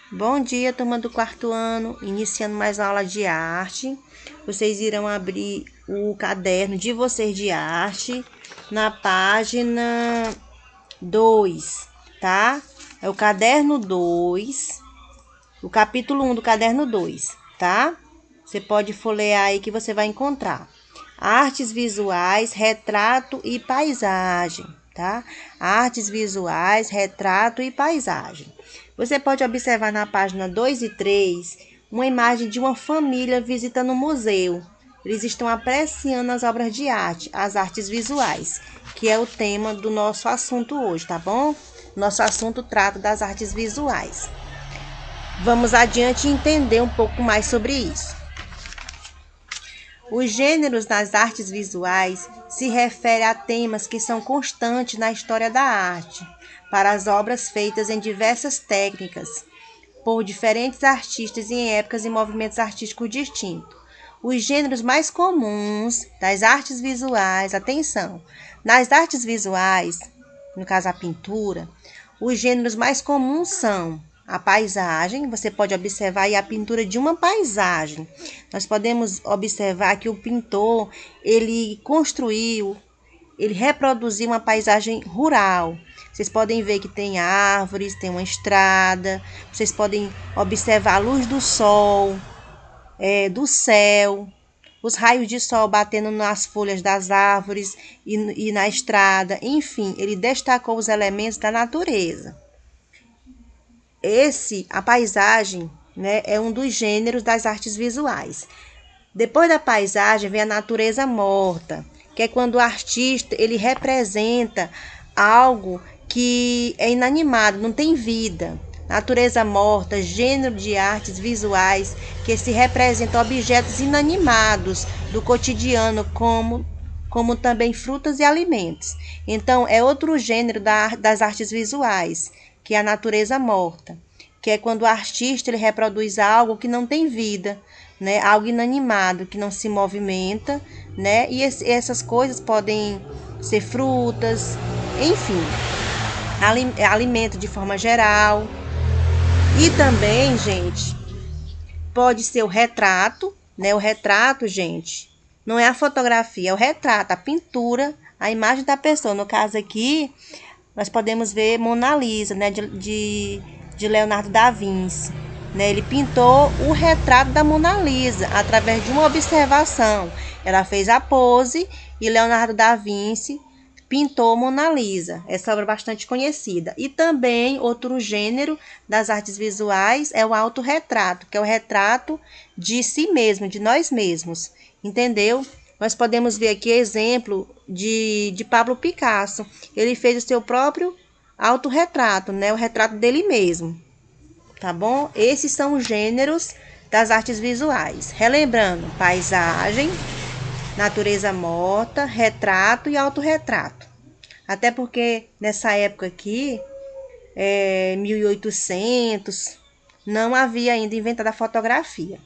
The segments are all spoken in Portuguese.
Bom dia, turma do quarto ano, iniciando mais uma aula de arte. Vocês irão abrir o caderno de vocês de arte na página 2, tá? É o caderno 2, o capítulo 1 do caderno 2, tá? Você pode folhear aí que você vai encontrar. Artes visuais, retrato e paisagem, tá? Artes visuais, retrato e paisagem. Você pode observar na página 2 e 3 uma imagem de uma família visitando um museu. Eles estão apreciando as obras de arte, as artes visuais, que é o tema do nosso assunto hoje, tá bom? Nosso assunto trata das artes visuais. Vamos adiante entender um pouco mais sobre isso. Os gêneros das artes visuais se referem a temas que são constantes na história da arte, para as obras feitas em diversas técnicas, por diferentes artistas em épocas e movimentos artísticos distintos. Os gêneros mais comuns das artes visuais, atenção, nas artes visuais, no caso a pintura, os gêneros mais comuns são a paisagem. Você pode observar aí a pintura de uma paisagem. Nós podemos observar que o pintor, ele reproduziu uma paisagem rural. Vocês podem ver que tem árvores, tem uma estrada. Vocês podem observar a luz do sol, do céu, os raios de sol batendo nas folhas das árvores e na estrada. Enfim, ele destacou os elementos da natureza. A paisagem, né, é um dos gêneros das artes visuais. Depois da paisagem vem a natureza morta, que é quando o artista ele representa algo que é inanimado, não tem vida. Natureza morta, gênero de artes visuais que se representam objetos inanimados do cotidiano, como também frutas e alimentos. Então, é outro gênero das artes visuais, que é a natureza morta, que é quando o artista ele reproduz algo que não tem vida, né? Algo inanimado, que não se movimenta, né? E essas coisas podem ser frutas, enfim, alimento de forma geral. E também, gente, pode ser o retrato, né? O retrato, gente, não é a fotografia, é o retrato, a pintura, a imagem da pessoa. No caso aqui, nós podemos ver Mona Lisa, né? De Leonardo da Vinci. Né? Ele pintou o retrato da Mona Lisa através de uma observação. Ela fez a pose e Leonardo da Vinci pintou Mona Lisa. Essa obra é bastante conhecida. E também outro gênero das artes visuais é o autorretrato, que é o retrato de si mesmo, de nós mesmos. Entendeu? Nós podemos ver aqui exemplo de Pablo Picasso. Ele fez o seu próprio autorretrato, né? O retrato dele mesmo. Tá bom? Esses são os gêneros das artes visuais. Relembrando, paisagem, natureza morta, retrato e autorretrato. Até porque nessa época aqui, 1800, não havia ainda inventado a fotografia.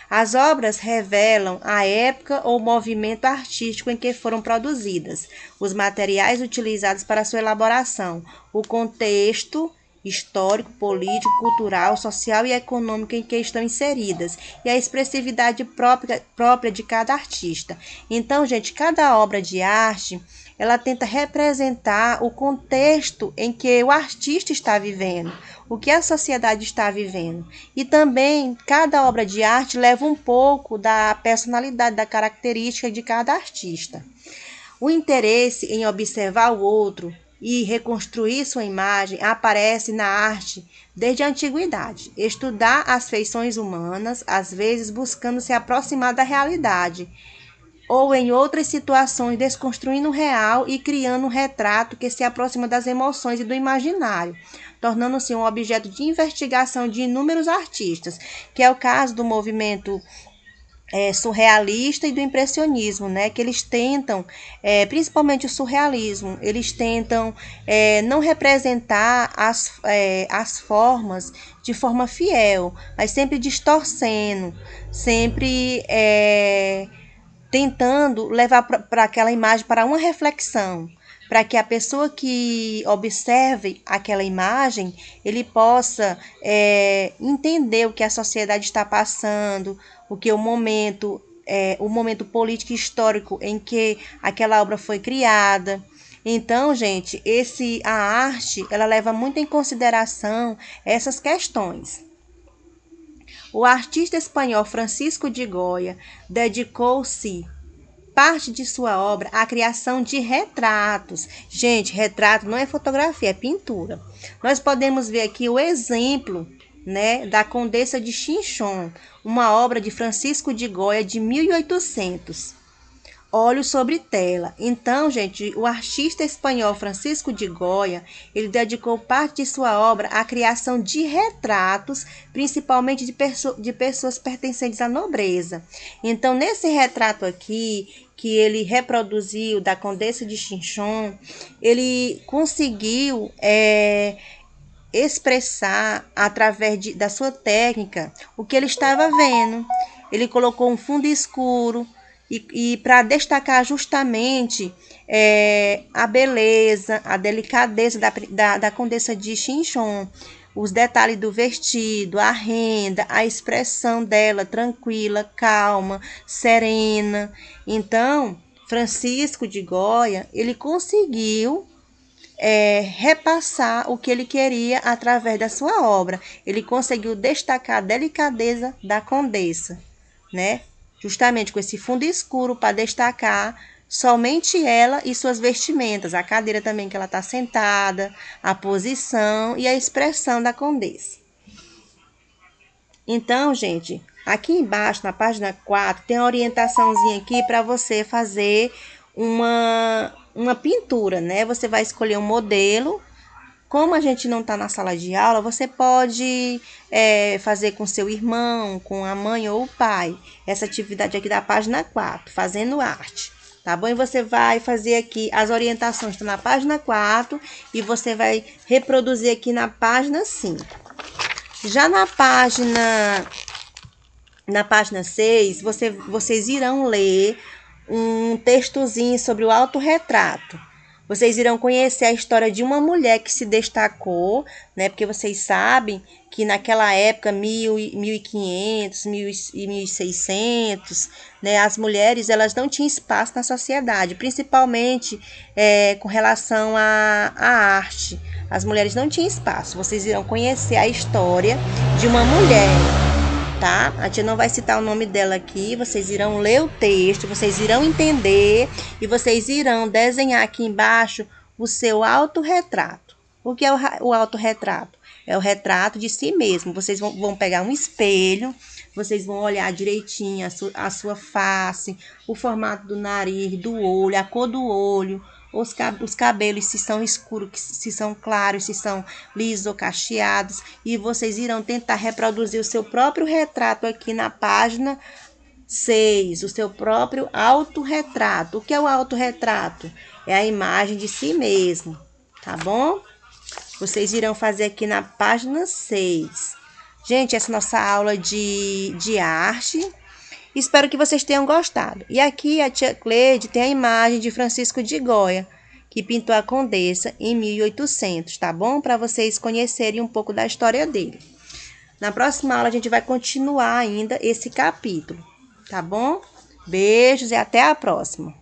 As obras revelam a época ou movimento artístico em que foram produzidas, os materiais utilizados para sua elaboração, o contexto histórico, político, cultural, social e econômico em que estão inseridas e a expressividade própria de cada artista. Então, gente, cada obra de arte ela tenta representar o contexto em que o artista está vivendo, o que a sociedade está vivendo. E também, cada obra de arte leva um pouco da personalidade, da característica de cada artista. O interesse em observar o outro e reconstruir sua imagem aparece na arte desde a antiguidade. Estudar as feições humanas, às vezes buscando se aproximar da realidade, ou em outras situações desconstruindo o real e criando um retrato que se aproxima das emoções e do imaginário, tornando-se um objeto de investigação de inúmeros artistas, que é o caso do movimento surrealista e do impressionismo, né? Que eles tentam, principalmente o surrealismo, eles tentam não representar as formas de forma fiel, mas sempre distorcendo, sempre tentando levar para aquela imagem para uma reflexão, para que a pessoa que observe aquela imagem, ele possa entender o que a sociedade está passando, o que o momento político e histórico em que aquela obra foi criada. Então, gente, a arte, ela leva muito em consideração essas questões. O artista espanhol Francisco de Goya dedicou-se parte de sua obra à criação de retratos. Gente, retrato não é fotografia, é pintura. Nós podemos ver aqui o exemplo, né, da Condessa de Chinchón, uma obra de Francisco de Goya de 1800. Óleo sobre tela. Então, gente, o artista espanhol Francisco de Goya, ele dedicou parte de sua obra à criação de retratos, principalmente de pessoas pertencentes à nobreza. Então, nesse retrato aqui, que ele reproduziu da Condessa de Chinchón, ele conseguiu expressar, através da sua técnica, o que ele estava vendo. Ele colocou um fundo escuro, e para destacar justamente a beleza, a delicadeza da Condessa de Chinchón, os detalhes do vestido, a renda, a expressão dela tranquila, calma, serena. Então, Francisco de Goya, ele conseguiu repassar o que ele queria através da sua obra. Ele conseguiu destacar a delicadeza da Condessa, né? Justamente com esse fundo escuro para destacar somente ela e suas vestimentas, a cadeira também que ela está sentada, a posição e a expressão da Condessa. Então, gente, aqui embaixo, na página 4, tem uma orientaçãozinha aqui para você fazer uma pintura, né? Você vai escolher um modelo. Como a gente não está na sala de aula, você pode fazer com seu irmão, com a mãe ou o pai. Essa atividade aqui da página 4, fazendo arte. Tá bom? E você vai fazer aqui, as orientações estão na página 4 e você vai reproduzir aqui na página 5. Já na página 6, vocês irão ler um textozinho sobre o autorretrato. Vocês irão conhecer a história de uma mulher que se destacou, né? Porque vocês sabem que naquela época, 1500, 1600, né? As mulheres, elas não tinham espaço na sociedade, principalmente com relação à arte. As mulheres não tinham espaço. Vocês irão conhecer a história de uma mulher, tá? A tia não vai citar o nome dela aqui, vocês irão ler o texto, vocês irão entender e vocês irão desenhar aqui embaixo o seu autorretrato. O que é o autorretrato? É o retrato de si mesmo. Vocês vão pegar um espelho, vocês vão olhar direitinho a sua face, o formato do nariz, do olho, a cor do olho, os cabelos, se são escuros, se são claros, se são lisos ou cacheados. E vocês irão tentar reproduzir o seu próprio retrato aqui na página 6, o seu próprio autorretrato. O que é o autorretrato? É a imagem de si mesmo, tá bom? Vocês irão fazer aqui na página 6. Gente, essa é a nossa aula de arte. Espero que vocês tenham gostado. E aqui a tia Cleide tem a imagem de Francisco de Goya, que pintou a Condessa em 1800, tá bom? Para vocês conhecerem um pouco da história dele. Na próxima aula a gente vai continuar ainda esse capítulo, tá bom? Beijos e até a próxima.